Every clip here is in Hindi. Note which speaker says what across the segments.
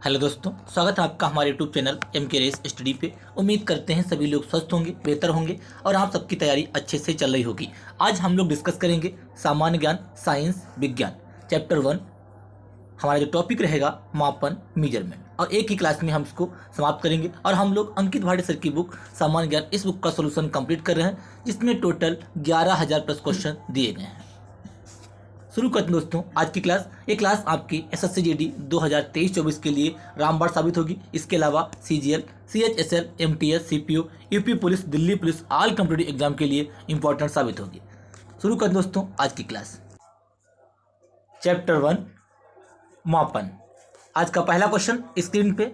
Speaker 1: हेलो दोस्तों, स्वागत है आपका हमारे यूट्यूब चैनल एम के रेस स्टडी पे। उम्मीद करते हैं सभी लोग स्वस्थ होंगे, बेहतर होंगे और आप सबकी तैयारी अच्छे से चल रही होगी। आज हम लोग डिस्कस करेंगे सामान्य ज्ञान साइंस विज्ञान चैप्टर 1। हमारा जो टॉपिक रहेगा मापन मेजरमेंट, और एक ही क्लास में हम इसको समाप्त करेंगे। और हम लोग अंकित भाटे सर की बुक सामान्य ज्ञान, इस बुक का सोल्यूशन कंप्लीट कर रहे हैं, जिसमें टोटल 11,000 प्लस क्वेश्चन दिए गए हैं। शुरू करते हैं दोस्तों आज की क्लास। ये क्लास आपकी एसएससी जीडी 2023-24 के लिए रामबाण साबित होगी। इसके अलावा CGL, CHSL, MTS, CPO, UP police, Delhi police, all competitive exam के लिए इंपॉर्टेंट साबित होगी। शुरू करते हैं दोस्तों आज की क्लास। चैप्टर 1 मापन। आज का पहला क्वेश्चन स्क्रीन पे,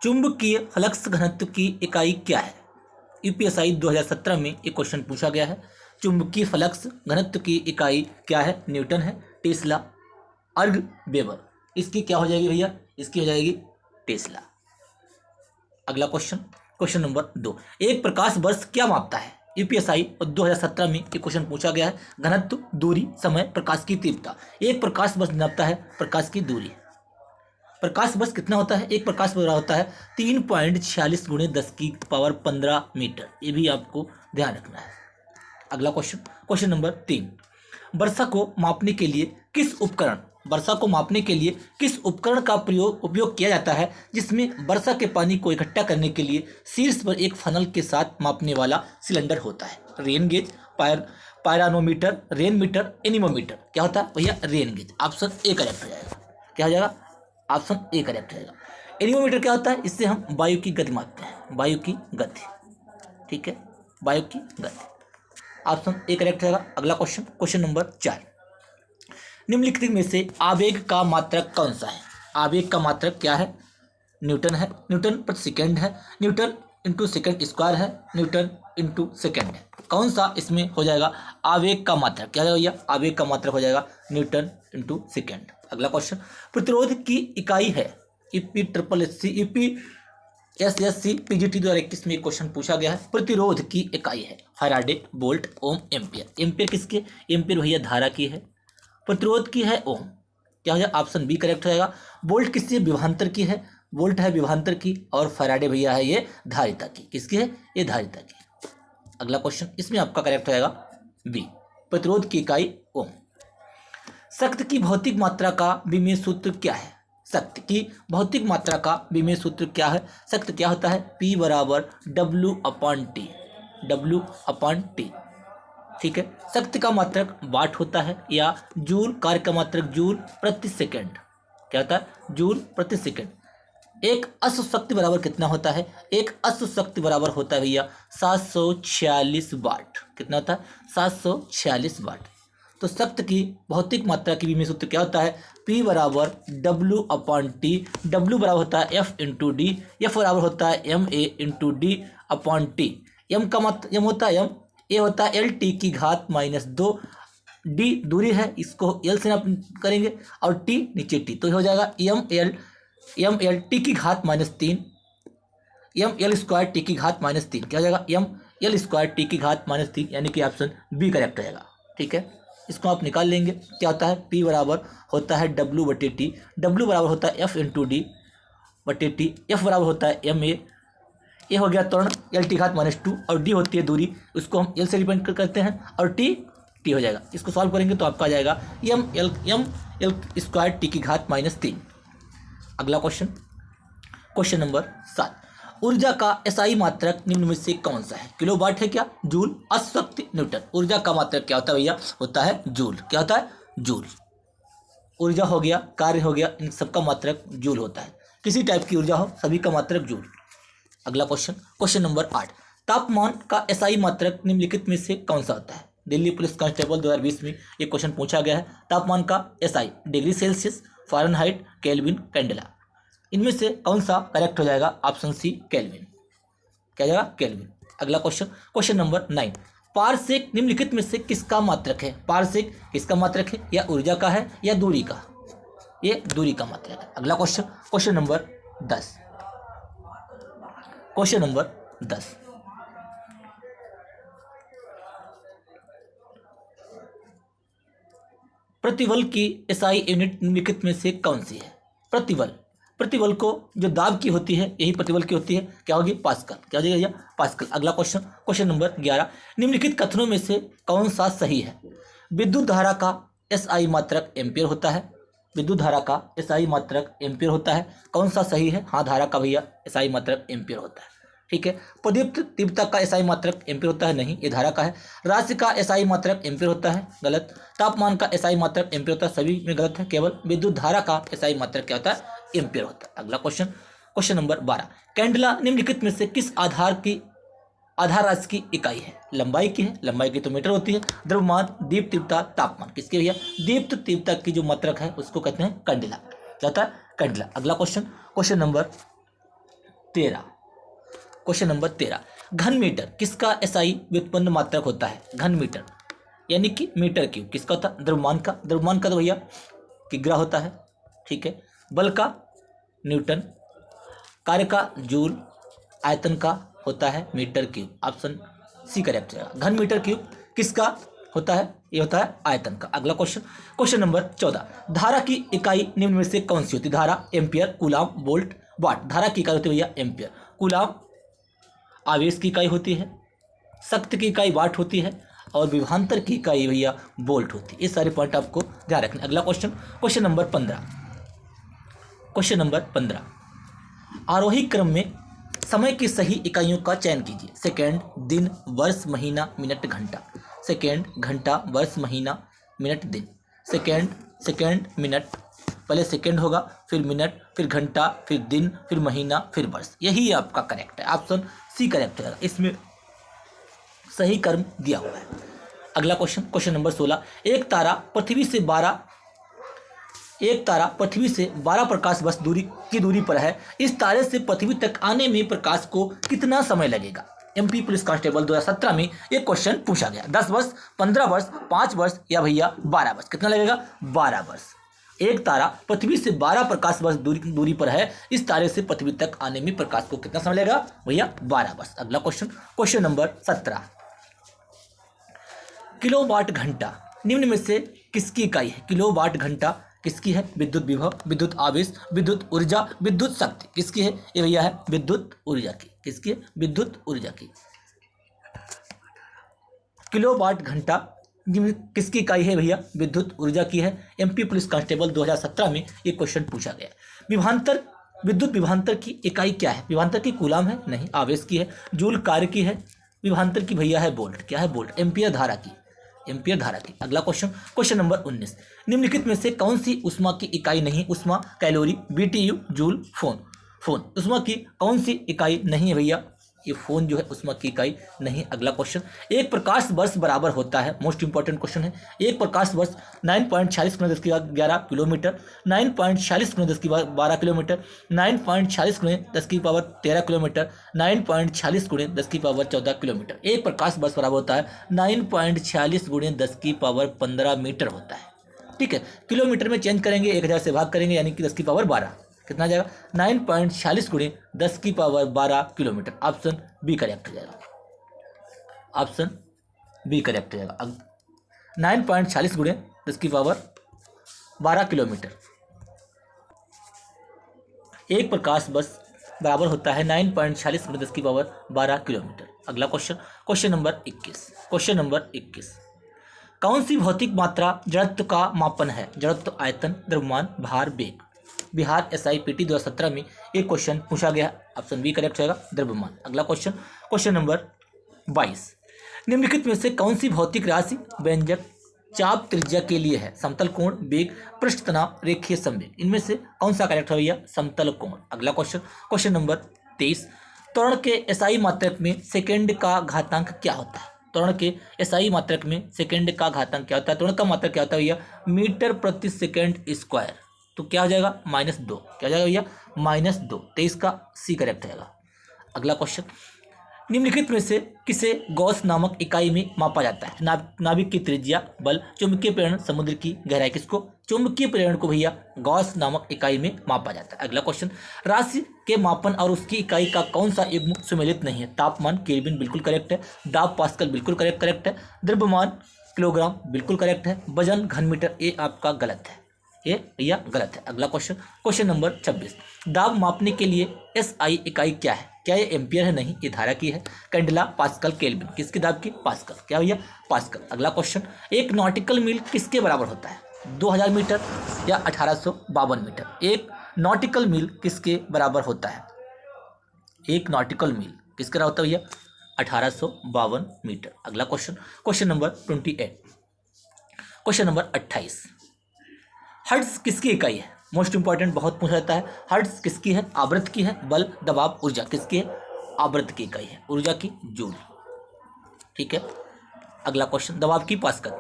Speaker 1: चुंबकीय फ्लक्स घनत्व की इकाई क्या है? यूपीएसआई 2017 में एक क्वेश्चन पूछा गया है। चुंबकीय फ्लक्स घनत्व की इकाई क्या है? न्यूटन है, टेस्ला, अर्ग, वेबर। इसकी क्या हो जाएगी भैया? इसकी हो जाएगी टेस्ला। अगला क्वेश्चन, क्वेश्चन नंबर 2, एक प्रकाश वर्ष क्या मापता है? यूपीएसआई 2017 में एक क्वेश्चन पूछा गया है। घनत्व, दूरी, समय, प्रकाश की तीव्रता। एक प्रकाश वर्ष नापता है प्रकाश की दूरी। प्रकाश वर्ष कितना होता है? एक प्रकाश वर्ष होता है 3.46 × 10⁻15 मीटर। ये भी आपको ध्यान रखना है। अगला क्वेश्चन, क्वेश्चन नंबर 3, वर्षा को मापने के लिए किस उपकरण का उपयोग किया जाता है, जिसमें वर्षा के पानी को इकट्ठा करने के लिए शीर्ष पर एक फनल के साथ मापने वाला सिलेंडर होता है? Rain gauge, pyranometer, rain meter, anemometer. क्या होता है भैया? Rain gauge. Option A correct हो जाएगा। क्या हो जाएगा? ऑप्शन ए करेक्ट हो जाएगा। एनीमोमीटर क्या होता है? इससे हम वायु की गति मापते हैं, वायु की गति। ठीक है, वायु की गति। ऑप्शन ए करेक्ट रहेगा। अगला क्वेश्चन, क्वेश्चन नंबर 4, निम्नलिखित में से आवेग का मात्रक कौन सा है? आवेग का मात्रक क्या है? न्यूटन है, न्यूटन प्रति सेकंड है, न्यूटन इंटू सेकंड स्क्वायर है, न्यूटन इंटू सेकंड है। कौन सा इसमें हो जाएगा आवेग का मात्रक? क्या भैया? आवेग का मात्रक हो जाएगा न्यूटन इंटू सेकंड। अगला क्वेश्चन, प्रतिरोध की इकाई है? यूपीएससी पीजीटी 2021 में एक क्वेश्चन पूछा गया है। प्रतिरोध की इकाई है फैराडे, वोल्ट, ओम, एम्पियर। एम्पियर किसके? एम्पियर भैया धारा की है। प्रतिरोध की है ओम। क्या हो जाएगा? ऑप्शन बी करेक्ट हो जाएगा। वोल्ट किसकी? विभवांतर की है, वोल्ट है विभवांतर की। और फैराडे भैया है ये धारिता की। किसकी है? ये धारिता की। अगला क्वेश्चन, इसमें आपका करेक्ट हो जाएगा बी, प्रतिरोध की इकाई ओम। शक्ति की भौतिक मात्रा का विमेय सूत्र क्या है? शक्ति की भौतिक मात्रा का विमेय सूत्र क्या है? शक्ति क्या होता है? P बराबर W/T, W/T। ठीक है, शक्ति का मात्रक वाट होता है, या जूल, कार्य का मात्रक जूल प्रति सेकंड। क्या होता है? जूल प्रति सेकंड। एक अश्व शक्ति बराबर कितना होता है? एक अश्व शक्ति बराबर होता है भैया 746 वाट। कितना होता है? 746 वाट। तो शक्ति की भौतिक मात्रा की विमेय सूत्र क्या होता है? P बराबर W/T। W बराबर होता है F इंटू डी, F बराबर होता है MA/D/T। M का एम होता है M, ए होता है L/T⁻²। डी दूरी है, इसको L से करेंगे, और T नीचे T, तो हो जाएगा ML T⁻3, ML²T⁻3। क्या हो जाएगा? ML²T⁻3, यानी कि ऑप्शन बी करेक्ट रहेगा। ठीक है, इसको आप निकाल लेंगे। क्या होता है? P बराबर होता है W/T, W बराबर होता है F इंटू D/T, F बराबर होता है MA, ये हो गया त्वरण L⁻², और D होती है दूरी, उसको हम L से रिप्रेजेंट करते हैं, और T हो जाएगा। इसको सॉल्व करेंगे तो आपका आ जाएगा ML²T⁻3। अगला क्वेश्चन, क्वेश्चन नंबर 7, ऊर्जा का एसआई मात्रक निम्न में से कौन सा है? किलोवाट है क्या? जूल, अशक्ति, न्यूटन। ऊर्जा का मात्रक क्या होता है भैया? होता है जूल। क्या होता है? जूल। ऊर्जा हो गया, कार्य हो गया, इन सबका मात्रक जूल होता है। किसी टाइप की ऊर्जा हो, सभी का मात्रक जूल। अगला क्वेश्चन, क्वेश्चन नंबर 8, तापमान का एसआई मात्रक निम्नलिखित में से कौन सा होता है? दिल्ली पुलिस कांस्टेबल 2020 में एक क्वेश्चन पूछा गया है। तापमान का SI degree Celsius, Fahrenheit, kelvin, candela. इनमें से कौन सा करेक्ट हो जाएगा? Option C kelvin. क्या जाएगा? केल्विन। अगला क्वेश्चन, क्वेश्चन नंबर 9, पारसेक निम्नलिखित में से किसका मात्रक है? पारसेक किसका मात्रक है? या ऊर्जा का है या दूरी का? ये दूरी का मात्रक है। अगला question, question number 10, question number 10, प्रतिबल की एसआई यूनिट निम्नलिखित में से कौन सी है? प्रतिबल को जो दाब की होती है यही प्रतिबल की होती है, क्या होगी? पास्कल। क्या हो जाएगा भैया? पास्कल। अगला क्वेश्चन नंबर 11, निम्नलिखित कथनों में से कौन सा सही है? विद्युत धारा का एसआई मात्रक एम्पियर होता है। विद्युत धारा का एसआई मात्रक एम्पियर होता है। कौन सा सही है? हाँ, धारा का भैया एसआई मात्रक एम्पियर होता है। ठीक है। प्रदीप्त तीव्रता का एसआई मात्रक एम्पियर होता है। नहीं, ये धारा का है। राशि का एसआई मात्रक एम्पियर होता है। गलत। तापमान का एसआई मात्रक एम्पियर होता है। सभी में गलत है। केवल विद्युत धारा का एसआई मात्रक क्या होता है? एम्पियर होता है। अगला क्वेश्चन नंबर 12, कैंडला निम्नलिखित में से किस आधार राशि की इकाई है? लंबाई की है। लंबाई की तो मीटर होती है। द्रव्यमान, दीप्त तीव्रता, तापमान किसके भैया? दीप्त तीव्रता की जो मात्रक है उसको कहते हैं कैंडला। क्या होता है? कैंडला। अगला क्वेश्चन नंबर 13, घन मीटर किसका एसआई व्युत्पन्न मात्रक होता है? घन मीटर यानी कि मीटर क्यूब किसका होता है? द्रव्यमान का तो भैया किग्रा होता है। ठीक है। बल का न्यूटन, कार्य का जूल, आयतन का होता है metre cube. Option C correct है। घन मीटर क्यूब किसका होता है? ये होता है आयतन का। अगला क्वेश्चन नंबर 14, धारा की इकाई निम्न में से कौन सी होती है? धारा एम्पियर, कूलाम, वोल्ट, वाट। धारा की इकाई होती है भैया एम्पियर। कूलाम आवेश की इकाई होती है। शक्ति की इकाई वाट होती है। और विभवांतर की इकाई भैया वोल्ट होती है। ये सारे पॉइंट आपको ध्यान रखना। अगला क्वेश्चन नंबर 15, आरोही क्रम में समय की सही इकाइयों का चयन कीजिए। सेकेंड, दिन, वर्ष, महीना, मिनट, घंटा। सेकेंड, घंटा, वर्ष, महीना, मिनट, दिन। सेकेंड, मिनट, पहले सेकेंड होगा, फिर मिनट, फिर घंटा, फिर दिन, फिर महीना, फिर वर्ष। यही आपका करेक्ट है। ऑप्शन सी करेक्ट है। इसमें सही क्रम दिया हुआ है। अगला क्वेश्चन नंबर 16, एक तारा पृथ्वी से 12 प्रकाश वर्ष दूरी पर है। इस तारे से पृथ्वी तक आने में प्रकाश को कितना समय लगेगा? एमपी पुलिस कांस्टेबल 2017 में एक क्वेश्चन पूछा गया। 10 वर्ष, 15 वर्ष, 5 वर्ष या भैया 12 वर्ष। कितना लगेगा? 12 वर्ष। एक तारा पृथ्वी से 12 प्रकाश वर्ष दूरी पर है। इस तारे से पृथ्वी तक आने में प्रकाश को कितना समय लगेगा? भैया 12 वर्ष। अगला क्वेश्चन नंबर 17, किलोवाट घंटा निम्न में से किसकी इकाई है? किलोवाट घंटा किसकी है? विद्युत विभव, विद्युत आवेश, विद्युत ऊर्जा, विद्युत शक्ति किसकी है? ये भैया है विद्युत ऊर्जा की। किसकी है? विद्युत ऊर्जा की। किलोवाट घंटा किसकी इकाई है भैया? विद्युत ऊर्जा की है। एमपी पुलिस कांस्टेबल 2017 में ये क्वेश्चन पूछा गया। विद्युत विभवांतर की इकाई क्या है? विभवांतर की कूलाम है? नहीं, आवेश की है। जूल कार्य की है। विभवांतर की भैया है वोल्ट। क्या है? वोल्ट। एम्पियर धारा की। अगला क्वेश्चन नंबर 19, निम्नलिखित में से कौन सी ऊष्मा की इकाई नहीं? ऊष्मा, कैलोरी, बीटीयू, जूल, फोन। ऊष्मा की कौन सी इकाई नहीं है भैया? ये फोन जो है ऊष्मा की इकाई नहीं। अगला क्वेश्चन, एक प्रकाश वर्ष बराबर होता है, मोस्ट इंपॉर्टेंट क्वेश्चन है। एक प्रकाश वर्ष 9.46 × 10⁻11 किलोमीटर, 9.46 × 10⁻12 किलोमीटर, 9.46 × 10⁻13 किलोमीटर, 9.46 × 10⁻14 किलोमीटर। एक प्रकाश वर्ष बराबर होता है 9.46 × 10⁻15 मीटर होता है। ठीक है। किलोमीटर में चेंज करेंगे, 1000 से भाग करेंगे, यानी कि 10⁻12 कितना आ जाएगा? 9.46 × 10⁻12 किलोमीटर। ऑप्शन बी करेक्ट हो जाएगा। ऑप्शन बी करेक्ट हो जाएगा। 9.46 × 10⁻12 किलोमीटर। एक प्रकाश वर्ष बराबर होता है 9.46 × 10⁻12 किलोमीटर। अगला क्वेश्चन नंबर 21, कौन सी भौतिक मात्रा जड़त्व का मापन है? जड़त्व, आयतन, द्रव्यमान, भार, वेग। बिहार SIPT 2017 में एक क्वेश्चन पूछा गया। ऑप्शन बी करेक्ट होगा, द्रव्यमान। अगला क्वेश्चन नंबर 22, निम्नलिखित में से कौन सी भौतिक राशि व्यंजक चाप त्रिज्या के लिए है? समतल कोण, वेग, पृष्ठ तनाव, रेखीय संवेग। इनमें से कौन सा करेक्ट है भैया? समतल कोण। अगला क्वेश्चन नंबर 23, त्वरण के SI मात्रक में सेकेंड का घातांक क्या होता है? त्वरण के SI मात्रक में सेकेंड का घातांक क्या होता है? त्वरण का मात्रक क्या होता है भैया? मीटर प्रति सेकेंड स्क्वायर। तो क्या हो जाएगा? -2। क्या हो जाएगा भैया? -2। 23 का सी करेक्ट रहेगा। अगला क्वेश्चन, निम्नलिखित में से किसे गॉस नामक इकाई में मापा जाता है? नाभिक की त्रिज्या, बल, चुंबकीय प्रेरण, समुद्र की गहराई। किसको? चुंबकीय प्रेरण को भैया गॉस नामक इकाई में मापा जाता है। अगला क्वेश्चन, राशि के मापन और उसकी इकाई का कौन सा युग्म सुमेलित नहीं है? तापमान केल्विन बिल्कुल करेक्ट है। दाब पास्कल बिल्कुल करेक्ट है। द्रव्यमान किलोग्राम बिल्कुल करेक्ट है। वजन घन मीटर, ये आपका गलत है, ये भैया गलत है। अगला क्वेश्चन, क्वेश्चन नंबर 26, दाब मापने के लिए एसआई इकाई क्या है? क्या ये एम्पियर है? नहीं, ये धारा की है। कैंडेला, पास्कल, केल्विन, किसकी दाब की? पास्कल। क्या भैया? पास्कल। अगला क्वेश्चन, एक नॉटिकल मील किसके बराबर होता है? 2000 मीटर या 1852 मीटर? एक नॉटिकल मील किसके बराबर होता है? एक नॉटिकल मील किसके बराबर होता है भैया? 1852 मीटर। अगला question, question number 28, question number 28, hertz किसकी इकाई है? मोस्ट इंपॉर्टेंट, बहुत पूछा जाता है। हर्ट्ज किसकी है? आवृत्ति की है। बल, दबाव, ऊर्जा किसकी है? आवृत्ति की इकाई है। ऊर्जा की जूल। ठीक है। अगला क्वेश्चन, दबाव की पास्कल।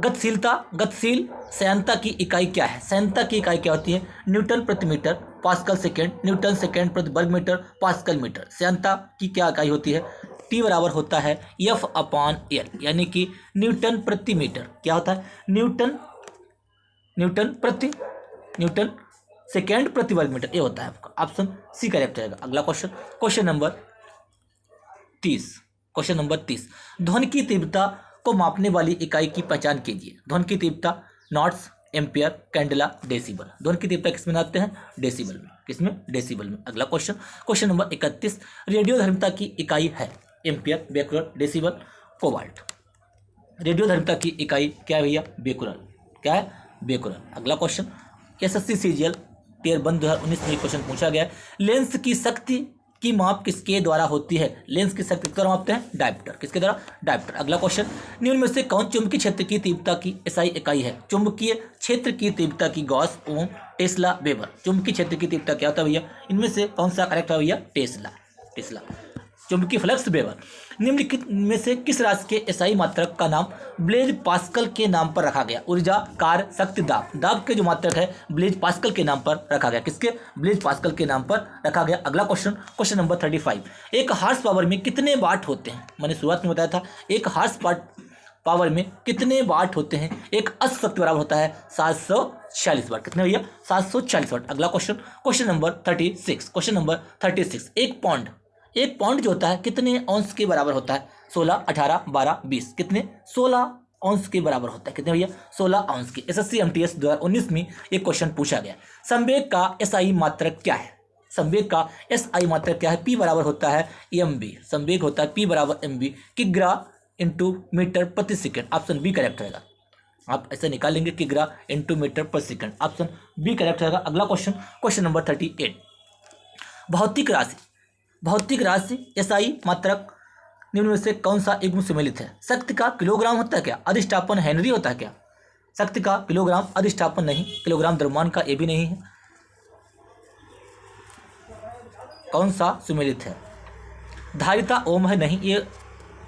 Speaker 1: गतिशीलता, गतिशील संयंत्रता की इकाई क्या है? संयंत्रता की इकाई क्या होती है? न्यूटन प्रति metre, pascal second, newton second प्रति वर्ग मीटर, पास्कल मीटर। संयंत्रता की क्या इकाई होती है? टी बराबर होता है F/L, यानी कि न्यूटन प्रति मीटर। क्या होता है? न्यूटन सेकेंड प्रति वर्ग मीटर, ये होता है आपका। ऑप्शन सी करेक्ट रहेगा। अगला क्वेश्चन, क्वेश्चन नंबर 30, ध्वनि की तीव्रता को मापने वाली इकाई की पहचान कीजिए। ध्वनि की तीव्रता, नॉट्स, एम्पियर, कैंडेला, डेसिबल। ध्वनि की तीव्रता किसमें आते हैं? डेसिबल में। किसमें? डेसिबल में। अगला क्वेश्चन, क्वेश्चन नंबर 31, रेडियो धर्मिता की इकाई है? Ampere, becquerel, decibel, cobalt. रेडियो धर्मिता की इकाई क्या है भैया? बेकुरल। क्या है? बेकुरल। अगला क्वेश्चन, एसएससी सीजीएल टियर 1 2019 में क्वेश्चन पूछा गया है, लेंस की शक्ति की माप किसके द्वारा होती है? लेंस की शक्ति किसके द्वारा मापते हैं? डायप्टर। किसके द्वारा? डायप्टर। अगला क्वेश्चन, निम्न में से कौन चुंबकीय क्षेत्र की तीव्रता की एसआई इकाई है? चुंबकीय क्षेत्र की तीव्रता की गॉस, ओम, टेस्ला, वेबर। चुंबकीय क्षेत्र की तीव्रता क्या होता है भैया? इनमें से कौन सा करेक्ट है भैया? टेस्ला। चुंबकीय फ्लक्स, वेबर। निम्नलिखित में से किस राशि के एसआई मात्रक का नाम ब्लेज पास्कल के नाम पर रखा गया? ऊर्जा, कार्य, शक्ति, दाब। दाब के जो मात्रक है ब्लेज पास्कल के नाम पर रखा गया। किसके? ब्लेज पास्कल के नाम पर रखा गया। अगला क्वेश्चन, क्वेश्चन नंबर 35, एक हार्स पावर में कितने वाट होते हैं? मैंने शुरुआत में बताया था, एक हार्स पावर में कितने वाट होते हैं? एक अश्व शक्ति बराबर होता है 746 वाट। कितने भैया? 746 वाट। अगला क्वेश्चन, क्वेश्चन नंबर 36, एक पाउंड जो होता है कितने औंस के बराबर होता है? 16, 18, 12, 20। कितने? 16 औंस के बराबर होता है। कितने भैया? 16 औंस के। एसएससी एमटीएस 2019 में एक क्वेश्चन पूछा गया। संवेग का एसआई मात्रक क्या है? संवेग का एसआई मात्रक क्या है? पी बराबर होता है एमबी। संवेग होता है पी बराबर एमबी, किग्रा इंटू मीटर प्रति सेकेंड। ऑप्शन बी करेक्ट रहेगा। आप ऐसे निकालेंगे, किग्रा इंटू मीटर पर सेकेंड। ऑप्शन बी करेक्ट रहेगा। अगला क्वेश्चन, क्वेश्चन नंबर 38, भौतिक राशि एसआई मात्रक निम्न में से कौन सा युग्म सम्मिलित है? शक्ति का किलोग्राम होता है क्या? अधिष्ठापन हेनरी होता है क्या? शक्ति का किलोग्राम, अधिष्ठापन नहीं। किलोग्राम द्रव्यमान का, ये भी नहीं है। कौन सा सम्मिलित है? धारिता ओम है, नहीं, ये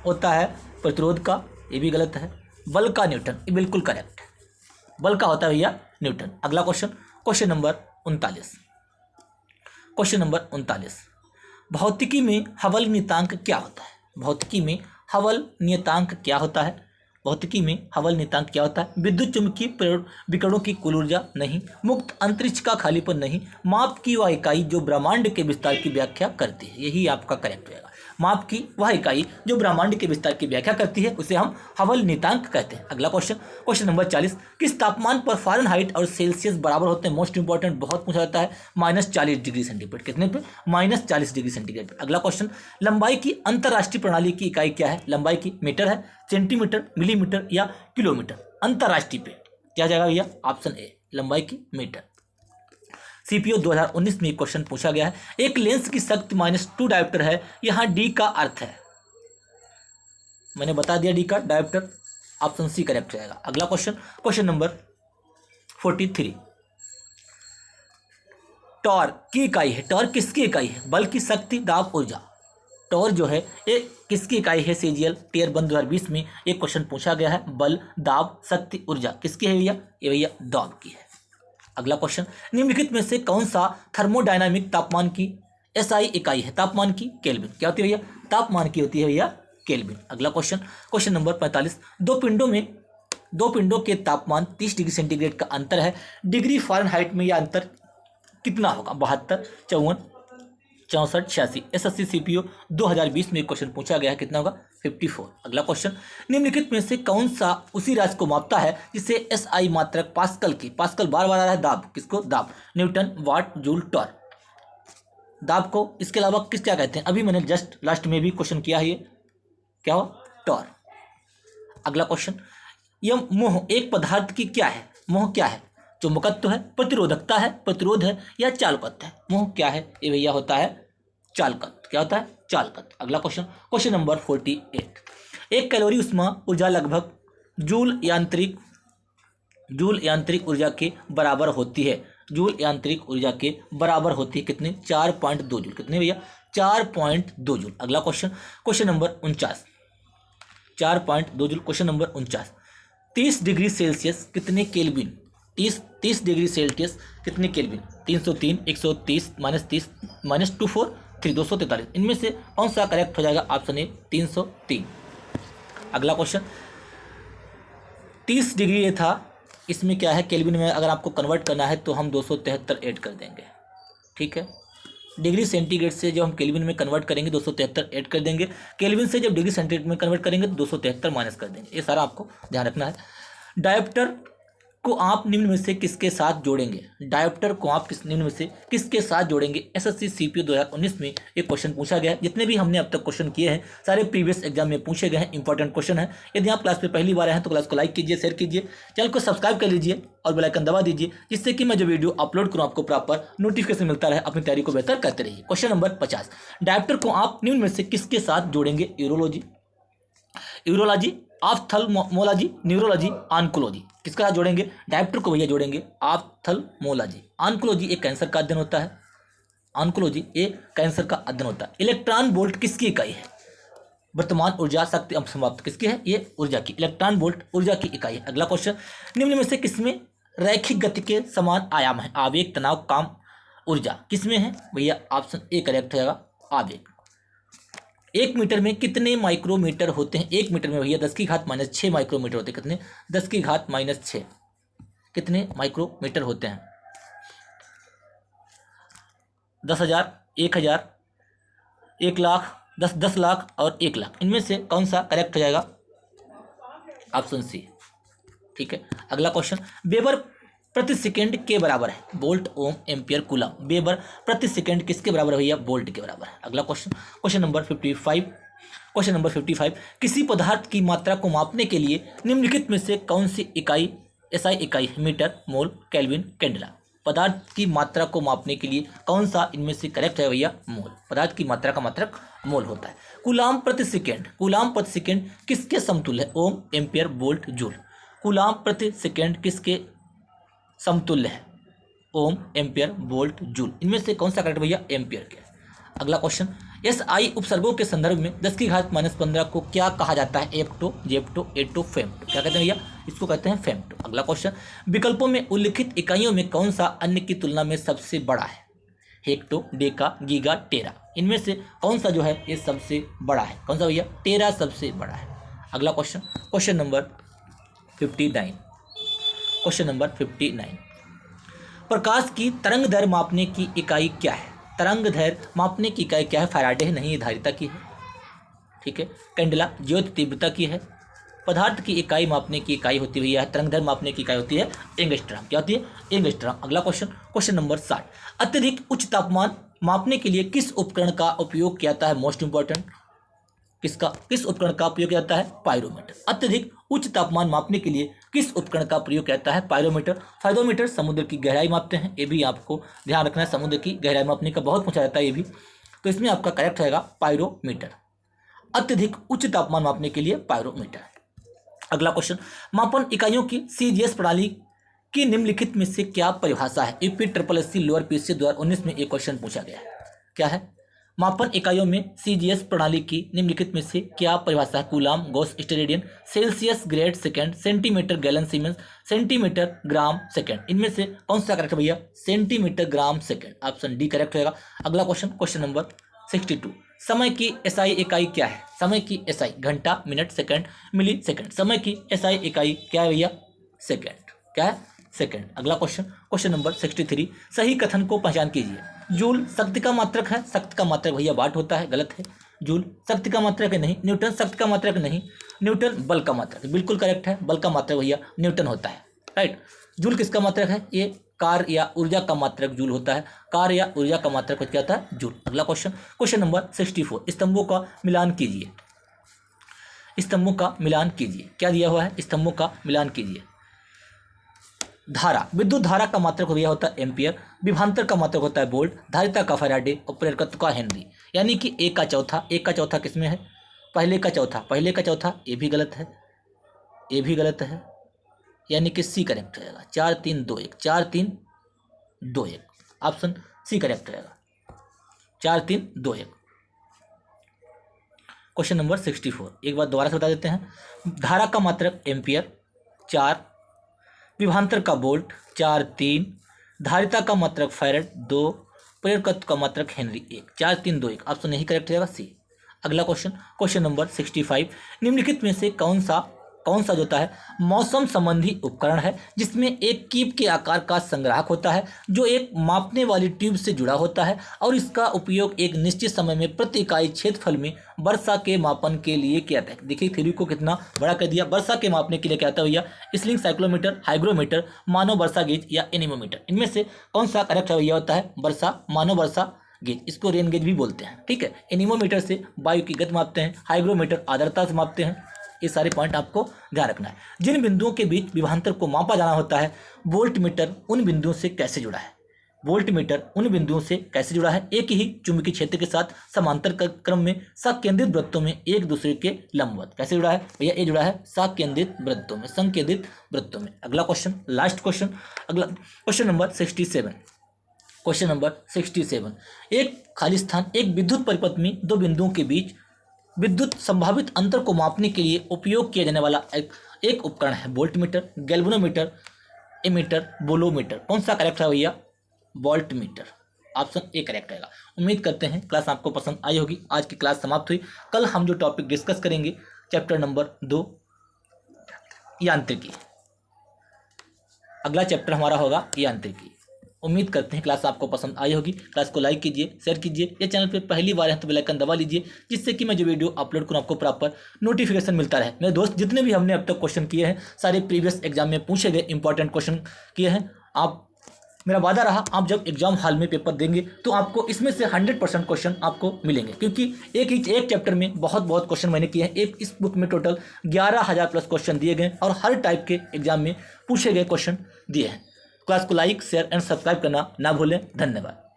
Speaker 1: होता है प्रतिरोध का, ये भी गलत है। बल का न्यूटन, ये बिल्कुल करेक्ट। बल का होता है भैया न्यूटन। अगला क्वेश्चन, क्वेश्चन नंबर 39, भौतिकी में हबल नियतांक क्या होता है? भौतिकी में हबल नियतांक क्या होता है? विद्युत चुंबकीय विकिरणों की कुल ऊर्जा, नहीं। मुक्त अंतरिक्ष का खालीपन, नहीं। माप की वह इकाई जो ब्रह्मांड के विस्तार की व्याख्या करती है, यही आपका करेक्ट रहेगा। माप की वह इकाई जो ब्रह्मांड के विस्तार की व्याख्या करती है उसे हम हबल नियतांक कहते हैं। अगला क्वेश्चन, क्वेश्चन नंबर 40, किस तापमान पर फ़ारेनहाइट और सेल्सियस बराबर होते हैं? मोस्ट इंपॉर्टेंट, बहुत पूछा जाता है। -40 डिग्री सेंटीग्रेड। कितने पे? -40 डिग्री सेंटीग्रेड। अगला क्वेश्चन, लंबाई की अंतर्राष्ट्रीय प्रणाली की इकाई क्या है? लंबाई की मीटर है, सेंटीमीटर, मिलीमीटर या किलोमीटर? अंतर्राष्ट्रीय पे क्या जाएगा भैया? ऑप्शन ए, लंबाई की मीटर। सीपीओ 2019 में क्वेश्चन पूछा गया है, एक लेंस की शक्ति -2 डायोप्टर है, यहाँ डी का अर्थ है? मैंने बता दिया डी का, डायोप्टर। ऑप्शन सी करेक्ट रहेगा। अगला क्वेश्चन, क्वेश्चन नंबर 43, टॉर्क की इकाई है। टॉर्क किसकी इकाई है? बल की शक्ति, दाब, ऊर्जा। टॉर्क जो है ये किसकी इकाई है? सीजीएल टियर 1 2020 में एक क्वेश्चन पूछा गया है। बल, दाब, शक्ति, ऊर्जा किसकी है भैया? ये भैया दाब की है। अगला क्वेश्चन, निम्नलिखित में से कौन सा थर्मोडायनामिक तापमान की एसआई इकाई है? तापमान की केल्विन। क्या होती है भैया? तापमान की होती है भैया केल्विन। अगला क्वेश्चन, क्वेश्चन नंबर 45, दो पिंडों के तापमान 30 डिग्री सेंटीग्रेड का अंतर है, डिग्री फ़ारेनहाइट में यह अंतर कितना होगा? 72, 54, 64, 86। एसएससी सीपीओ 2020 में क्वेश्चन पूछा गया है, कितना होगा? 54। अगला क्वेश्चन, निम्नलिखित में से कौन सा उसी राशि को मापता है जिसे एसआई मात्रक पास्कल की, पास्कल बार बार आ रहा है, दाब, किसको, दाब, न्यूटन, वाट, जूल, टॉर, दाब को, इसके अलावा किस क्या कहते हैं, अभी मैंने जस्ट लास्ट में भी क्वेश्चन किया है, ये क्या हो, टॉर। अगला क्वेश्चन, यह मोह एक पदार्थ की क्या है, मोह क्या है, चुंबकत्व है, प्रतिरोधकता है, प्रतिरोध है, या चालकत्व है, मोह क्या है, ये भैया होता है चालकत्व, क्या होता है, चालकत्व। अगला क्वेश्चन, क्वेश्चन नंबर 48, एक कैलोरी ऊष्मा ऊर्जा लगभग जूल यांत्रिक ऊर्जा के बराबर होती है, जूल यांत्रिक ऊर्जा के बराबर होती है कितने, 4.2 जूल, कितने भैया, 4.2 जूल। अगला question, question number 49, 4.2 joule. Question number 49, 30 degree Celsius कितने केल्विन, 30 डिग्री सेल्सियस कितने केल्विन, 303, 130, -30, -24, 243, इनमें से कौन सा करेक्ट हो जाएगा, ऑप्शन ए 303। अगला क्वेश्चन, 30 डिग्री ये था, इसमें क्या है, केल्विन में अगर आपको कन्वर्ट करना है तो हम 273 ऐड कर देंगे, ठीक है। डिग्री सेंटीग्रेड से जब हम केल्विन में कन्वर्ट करेंगे 273 ऐड कर देंगे, केल्विन से जब डिग्री सेंटीग्रेड में कन्वर्ट करेंगे तो 273 माइनस कर देंगे, ये सारा आपको ध्यान रखना है। डायोप्टर को आप निम्न में से किसके साथ जोड़ेंगे, डायोप्टर को आप निम्न में से किसके साथ जोड़ेंगे, एसएससी सीपीयू 2019 में एक क्वेश्चन पूछा गया है। जितने भी हमने अब तक क्वेश्चन किए हैं सारे प्रीवियस एग्जाम में पूछे गए हैं, इंपॉर्टेंट क्वेश्चन है। यदि आप क्लास पे पहली बार आए हैं तो क्लास को लाइक कीजिए, शेयर कीजिए, चैनल को सब्सक्राइब कर लीजिए और बेल आइकन दबा दीजिए, जिससे कि मैं जो वीडियो अपलोड करूँ आपको प्रॉपर नोटिफिकेशन मिलता रहे, अपनी तैयारी को बेहतर करते रहिए। क्वेश्चन नंबर 50, डायोप्टर को आप निम्न में से किसके साथ जोड़ेंगे, यूरोलॉजी, ऑप्थल्मोलॉजी, न्यूरोलॉजी, ऑन्कोलॉजी, किसका साथ जोड़ेंगे, डायोप्टर को भैया जोड़ेंगे ऑप्थल्मोलॉजी। ऑन्कोलॉजी एक कैंसर का अध्ययन होता है, ऑन्कोलॉजी एक कैंसर का अध्ययन होता है। इलेक्ट्रॉन वोल्ट किसकी इकाई है, वर्तमान ऊर्जा शक्ति समाप्त किसकी है, ये ऊर्जा की, इलेक्ट्रॉन वोल्ट ऊर्जा की इकाई है। अगला क्वेश्चन, निम्न में से किसमें रैखिक गति के समान आयाम है, आवेग, तनाव, काम, ऊर्जा, किसमें है भैया, ऑप्शन ए करेक्ट होगा, आवेग। 1 मीटर में कितने माइक्रोमीटर होते हैं, 1 मीटर में भैया 10⁻⁻6 माइक्रोमीटर होते हैं, कितने, 10⁻⁻6, कितने माइक्रोमीटर होते हैं, 10,000, 1,000, 1,00,000, 10 लाख और 1,00,000, इनमें से कौन सा करेक्ट हो जाएगा, ऑप्शन सी, ठीक है। अगला क्वेश्चन, वेबर प्रति सेकंड के बराबर है, वोल्ट, ओम, एम्पियर, कूलम, वेबर प्रति सेकंड किसके बराबर है भैया, वोल्ट के बराबर है। अगला क्वेश्चन, क्वेश्चन नंबर 55, किसी पदार्थ की मात्रा को मापने के लिए निम्नलिखित में से कौन सी इकाई, एसआई इकाई, मीटर, मोल, केल्विन, कैंडेला, पदार्थ की मात्रा को मापने के लिए कौन सा इनमें से करेक्ट है भैया, मोल, पदार्थ की मात्रा का मात्रक मोल होता है। कूलाम प्रति सेकंड किसके समतुल्य है, ओम, एम्पियर, वोल्ट, जूल, कूलाम प्रति सेकंड किसके समतुल्य है, ओम, एम्पियर, वोल्ट, जूल, इनमें से कौन सा करेक्ट भैया, एम्पियर के। अगला क्वेश्चन, एसआई उपसर्गों के संदर्भ में 10⁻⁻15 को क्या कहा जाता है, एप्टो, जेप्टो, एटो, फेम्टो, क्या कहते हैं भैया, इसको कहते हैं फेम्टो। अगला क्वेश्चन, विकल्पों में उल्लिखित इकाइयों में कौन सा अन्य की तुलना में सबसे बड़ा है, हेक्टो, डेका, गीगा, टेरा, इनमें से कौन सा जो है ये सबसे बड़ा है, कौन सा भैया, टेरा सबसे बड़ा है। अगला क्वेश्चन, क्वेश्चन नंबर 59, प्रकाश की तरंग दैर्घ्य मापने की इकाई क्या है, तरंग दैर्घ्य मापने की इकाई क्या है, फैराडे है, नहीं ये धारिता की है, ठीक है। कैंडेला ज्योति तीव्रता की है। पदार्थ की इकाई मापने की इकाई होती है भैया, तरंग दैर्घ्य मापने की इकाई होती है एंगस्ट्रॉम, क्या होती है, एंगस्ट्रॉम। अगला क्वेश्चन, क्वेश्चन नंबर 60, अत्यधिक उच्च तापमान मापने के लिए किस उपकरण का उपयोग किया जाता है, मोस्ट इंपॉर्टेंट, किस उपकरण का प्रयोग किया जाता है, पायरोमीटर। अत्यधिक उच्च तापमान मापने के लिए किस उपकरण का प्रयोग किया जाता है, पायरोमीटर। फायरोमीटर समुद्र की गहराई मापते हैं, ये भी आपको ध्यान रखना है, समुद्र की गहराई मापने का बहुत पूछा जाता है ये भी, तो इसमें आपका करेक्ट रहेगा पायरोमीटर, अत्यधिक उच्च तापमान मापने के लिए पायरोमीटर। अगला क्वेश्चन, मापन इकाइयों की सीजीएस प्रणाली की निम्नलिखित में से क्या परिभाषा है, यूपी SSC लोअर पीसी 2019 में एक क्वेश्चन पूछा गया है, क्या है, मापन इकाइयों में सीजीएस प्रणाली की निम्नलिखित में से क्या परिभाषा है, coulomb, Gauss, steradian, Celsius grade second, centimetre gallon siemens, centimetre gram second, इनमें से कौन सा करेक्ट भैया, centimetre gram second, option D correct होगा। अगला क्वेश्चन, क्वेश्चन नंबर 62, समय की एसआई इकाई क्या है, समय की एसआई घंटा, मिनट, सेकंड, मिली सेकंड, समय की एसआई इकाई क्या है भैया, सेकंड, क्या है, सेकंड। अगला क्वेश्चन, क्वेश्चन नंबर 63, सही कथन को पहचान कीजिए, जूल शक्ति का मात्रक है, शक्ति का मात्रक भैया वाट होता है, गलत है। जूल शक्ति का मात्रक है नहीं, न्यूटन शक्ति का मात्रक नहीं, न्यूटन बल का मात्रक, बिल्कुल करेक्ट है, बल का मात्रक भैया न्यूटन होता है, राइट। जूल किसका मात्रक है, ये कार्य या ऊर्जा का मात्रक जूल होता है, कार्य या ऊर्जा का मात्रक क्या होता है, जूल। अगला क्वेश्चन नंबर 64, स्तंभों का मिलान कीजिए, स्तंभों का मिलान कीजिए, क्या दिया हुआ है, स्तंभों का मिलान कीजिए। धारा, विद्युत धारा का मात्रक भैया होता है एम्पियर, विभवांतर का मात्रक होता है वोल्ट, धारिता का फैराडे और प्रेरकत्व का हेनरी। यानी कि एक का चौथा किसमें है, पहले का चौथा, ये भी गलत है, ये भी गलत है, यानी कि सी करेक्ट रहेगा, 4 3 2 1, 4 3 2 1, ऑप्शन सी करेक्ट रहेगा, 4 3 2 1। क्वेश्चन नंबर 64, एक बार दोबारा से बता देते हैं। धारा का मात्रक एम्पियर 4, विभवांतर का वोल्ट 4 3, धारिता का मात्रक फैराड 2, प्रेरकत्व का मात्रक हेनरी 1, 4 3 2 1, ऑप्शन नहीं करेक्ट रहेगा सी। अगला क्वेश्चन नंबर 65, निम्नलिखित में से कौन सा जो होता है मौसम संबंधी उपकरण है जिसमें एक कीप के आकार का संग्राहक होता है जो एक मापने वाली ट्यूब से जुड़ा होता है और इसका उपयोग एक निश्चित समय में प्रति इकाई क्षेत्रफल में वर्षा के मापन के लिए किया जाता है। देखिए थ्योरी को कितना बड़ा कर दिया, वर्षा के मापने के लिए क्या आता है भैया, स्लिंग साइक्लोमीटर, हाइग्रोमीटर, मानव वर्षा गेज या एनीमोमीटर। इनमें से कौन सा करेक्ट भैया होता है, वर्षा, मानव वर्षा गेज, इसको रेन गेज भी बोलते हैं, ठीक है। एनीमोमीटर से वायु की गति मापते हैं, हाइग्रोमीटर आर्द्रता से मापते हैं, ये सारे पॉइंट आपको ध्यान रखना है। जिन बिंदुओं के बीच विभवांतर को मापा जाना होता है, वोल्टमीटर उन बिंदुओं से कैसे जुड़ा है, वोल्टमीटर उन बिंदुओं से कैसे जुड़ा है, एक ही चुंबकीय क्षेत्र के साथ समांतर क्रम में संकेंद्रित वृत्तों में एक दूसरे के लंबवत कैसे जुड़ा है भैया, ये जुड़ा है संकेंद्रित वृत्तों में, संकेंद्रित वृत्तों में। अगला क्वेश्चन, लास्ट क्वेश्चन, अगला क्वेश्चन नंबर 67, क्वेश्चन नंबर 67, एक खाली स्थान, एक विद्युत परिपथ में दो बिंदुओं के बीच विद्युत संभावित अंतर को मापने के लिए उपयोग किया जाने वाला एक उपकरण है वोल्टमीटर, गैल्वेनोमीटर, एमीटर, बोलोमीटर। कौन सा करेक्ट है भैया, वोल्टमीटर, ऑप्शन ए करेक्ट रहेगा। उम्मीद करते हैं क्लास आपको पसंद आई होगी। आज की क्लास समाप्त हुई। कल हम जो टॉपिक डिस्कस करेंगे चैप्टर नंबर 2 यांत्रिकी, अगला चैप्टर हमारा होगा यांत्रिकी। उम्मीद करते हैं क्लास आपको पसंद आई होगी। क्लास को लाइक कीजिए, शेयर कीजिए, या चैनल पर पहली बार है तो बेल आइकन दबा लीजिए, जिससे कि मैं जो वीडियो अपलोड करूँ आपको प्रॉपर नोटिफिकेशन मिलता रहे। मेरे दोस्त जितने भी हमने अब तक क्वेश्चन किए हैं सारे प्रीवियस एग्जाम में पूछे गए इंपॉर्टेंट क्वेश्चन किए हैं। आप, मेरा वादा रहा, आप जब एग्जाम हॉल में पेपर देंगे तो आपको इसमें से 100% क्वेश्चन आपको मिलेंगे, क्योंकि एक चैप्टर में बहुत क्वेश्चन मैंने किए हैं। इस बुक में टोटल 11,000 प्लस क्वेश्चन दिए गए और हर टाइप के एग्जाम में पूछे गए क्वेश्चन दिए हैं। क्लास को लाइक, शेयर एंड सब्सक्राइब करना ना भूलें। धन्यवाद।